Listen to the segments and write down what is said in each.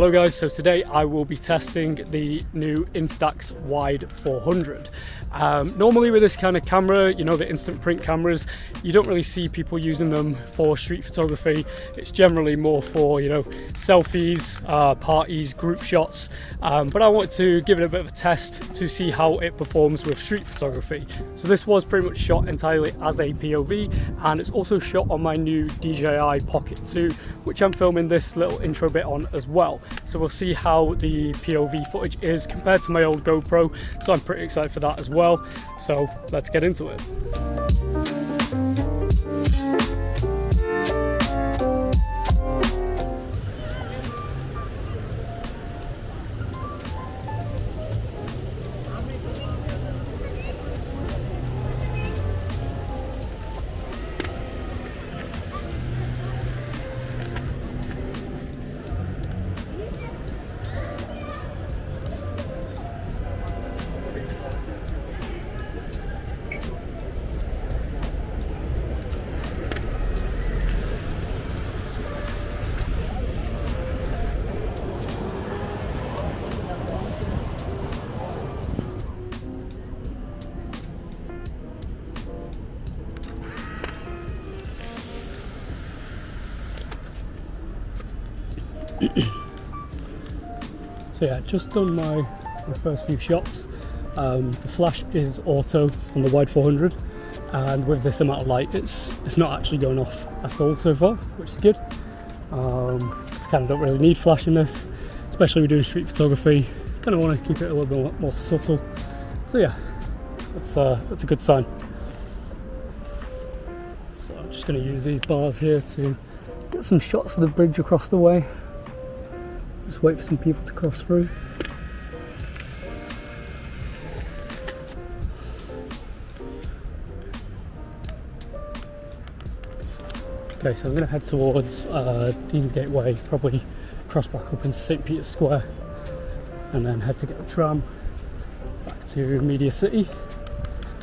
Hello guys, so today I will be testing the new Instax Wide 400. Normally with this kind of camera, you know, the instant print cameras, you don't really see people using them for street photography. It's generally more for, you know, selfies, parties, group shots. But I wanted to give it a bit of a test to see how it performs with street photography. So this was pretty much shot entirely as a POV, and it's also shot on my new DJI Pocket 2, which I'm filming this little intro bit on as well. So we'll see how the POV footage is compared to my old GoPro. So I'm pretty excited for that as well. So let's get into it. So yeah, just done my first few shots. The flash is auto on the Wide 400, and with this amount of light it's not actually going off at all so far, which is good. Just kind of don't really need flash in this, especially when doing street photography. Kind of want to keep it a little bit more subtle. So yeah, that's a good sign. So I'm just going to use these bars here to get some shots of the bridge across the way. Just wait for some people to cross through. Okay, so I'm going to head towards Deansgate Way, probably cross back up into St. Peter's Square, and then head to get the tram back to Media City,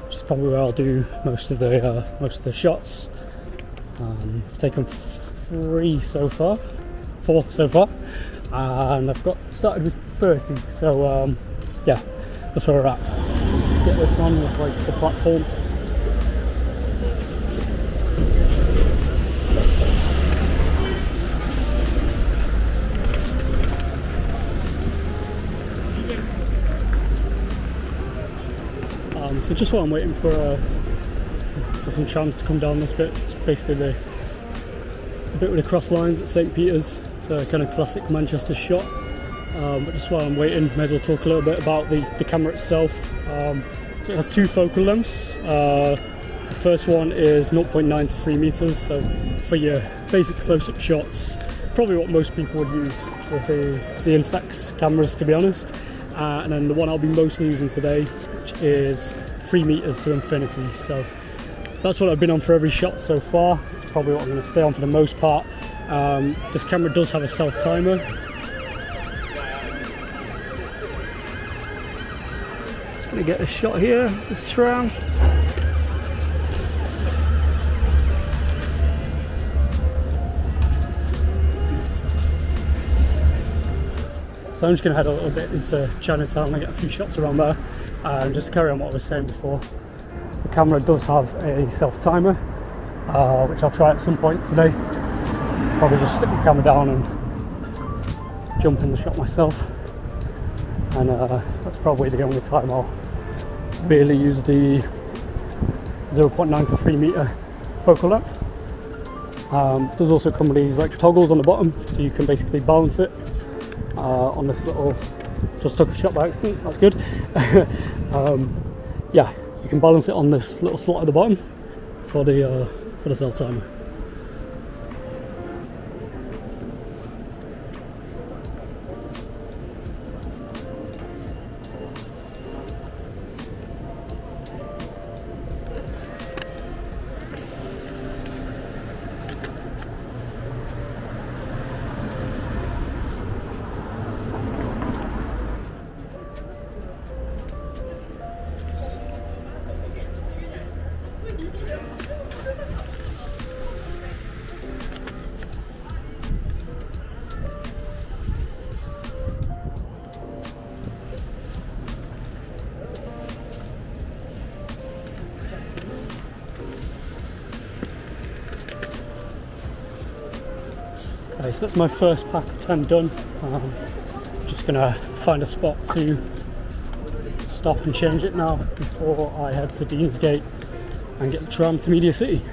which is probably where I'll do most of the shots. I've taken 4 so far, and I've got started with 30. So yeah, that's where we're at. Let's get this on with like the platform. So just while I'm waiting for some trams to come down this bit, it's basically the bit with the cross lines at St. Peter's. It's a kind of classic Manchester shot. But just while I'm waiting, may as well talk a little bit about the camera itself. So it has 2 focal lengths. The first one is 0.9 to 3 meters. So for your basic close-up shots, probably what most people would use with the Instax cameras, to be honest. And then the one I'll be mostly using today, which is 3 meters to infinity. So that's what I've been on for every shot so far. It's probably what I'm going to stay on for the most part. This camera does have a self-timer. Just going to get a shot here, this tram. So I'm just going to head a little bit into Chinatown and get a few shots around there. And just to carry on what I was saying before, the camera does have a self-timer, which I'll try at some point today. Probably just stick the camera down and jump in the shot myself. And that's probably the only time I'll really use the 0.9 to 3 meter focal length. It does also come with these electric toggles on the bottom, so you can basically balance it on this little, just took a shot by accident, that's good. Yeah, you can balance it on this little slot at the bottom for the self-timer. Okay, so that's my first pack of 10 done. Just gonna find a spot to stop and change it now before I head to Deansgate and get the tram to Media City.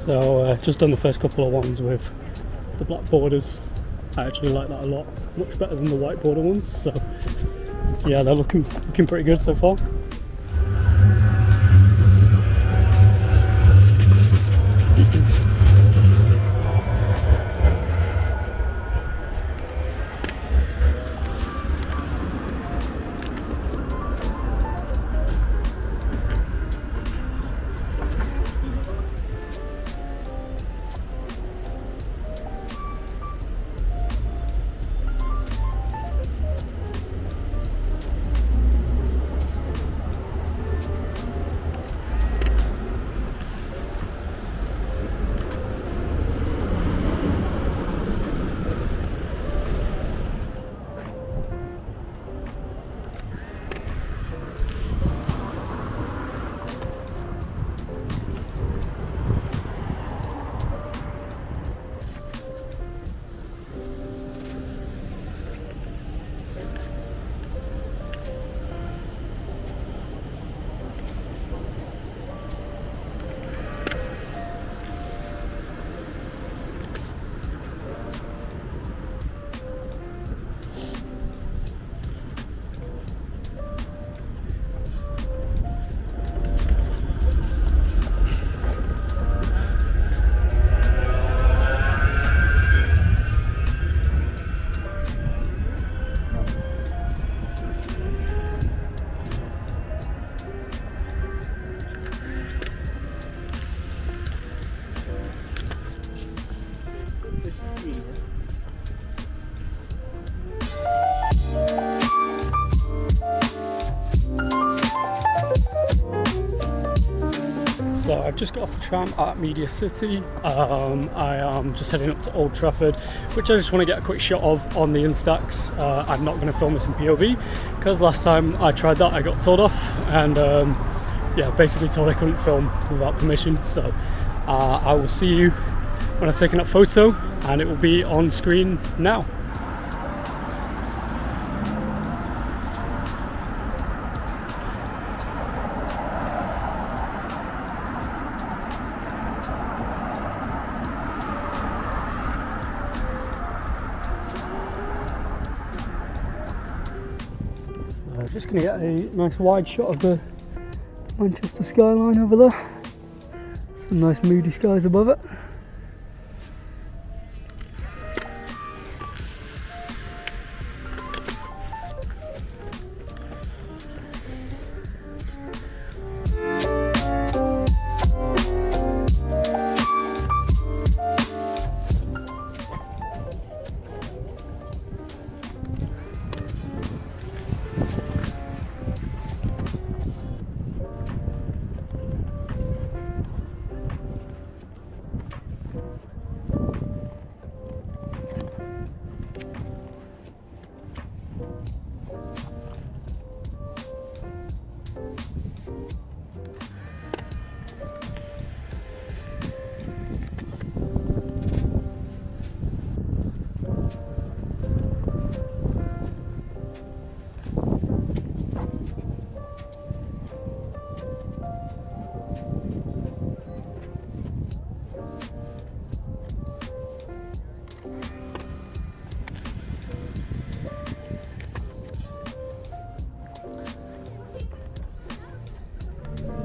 So just done the first couple of ones with the black borders. I actually like that a lot, much better than the white border ones. So yeah, they're looking pretty good so far. So I've just got off the tram at Media City. I am just heading up to Old Trafford, which I just want to get a quick shot of on the Instax. I'm not going to film this in POV because last time I tried that I got told off, and yeah, basically told I couldn't film without permission. So I will see you when I've taken that photo, and it will be on screen now. Just going to get a nice wide shot of the Manchester skyline over there. Some nice moody skies above it.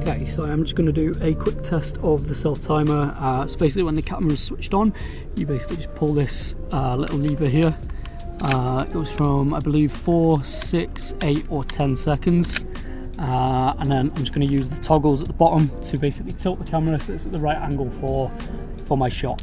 Okay, so I'm just going to do a quick test of the self timer. So basically when the camera is switched on, you basically just pull this little lever here. It goes from, I believe, 4, 6, 8 or 10 seconds. and then I'm just going to use the toggles at the bottom to basically tilt the camera so it's at the right angle for my shot.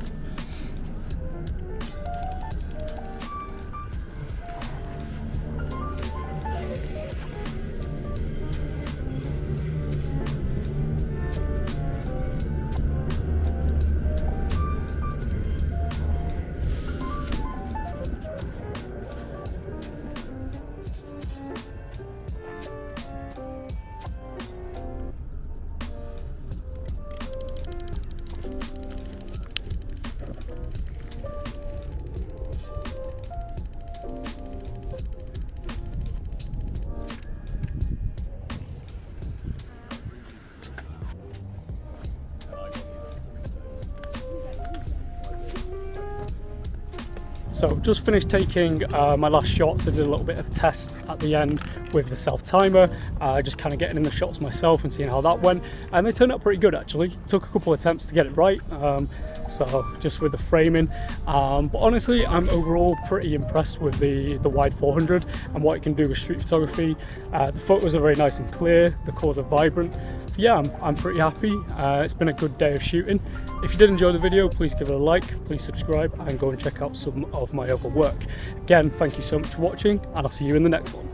So just finished taking my last shots. I did a little bit of a test at the end with the self timer, just kind of getting in the shots myself and seeing how that went, and they turned out pretty good actually. It took a couple of attempts to get it right, so just with the framing, but honestly I'm overall pretty impressed with the Wide 400 and what it can do with street photography. The photos are very nice and clear, the colours are vibrant, so yeah, I'm pretty happy. It's been a good day of shooting. If you did enjoy the video, please give it a like, please subscribe, and go and check out some of my other work. Again, thank you so much for watching, and I'll see you in the next one.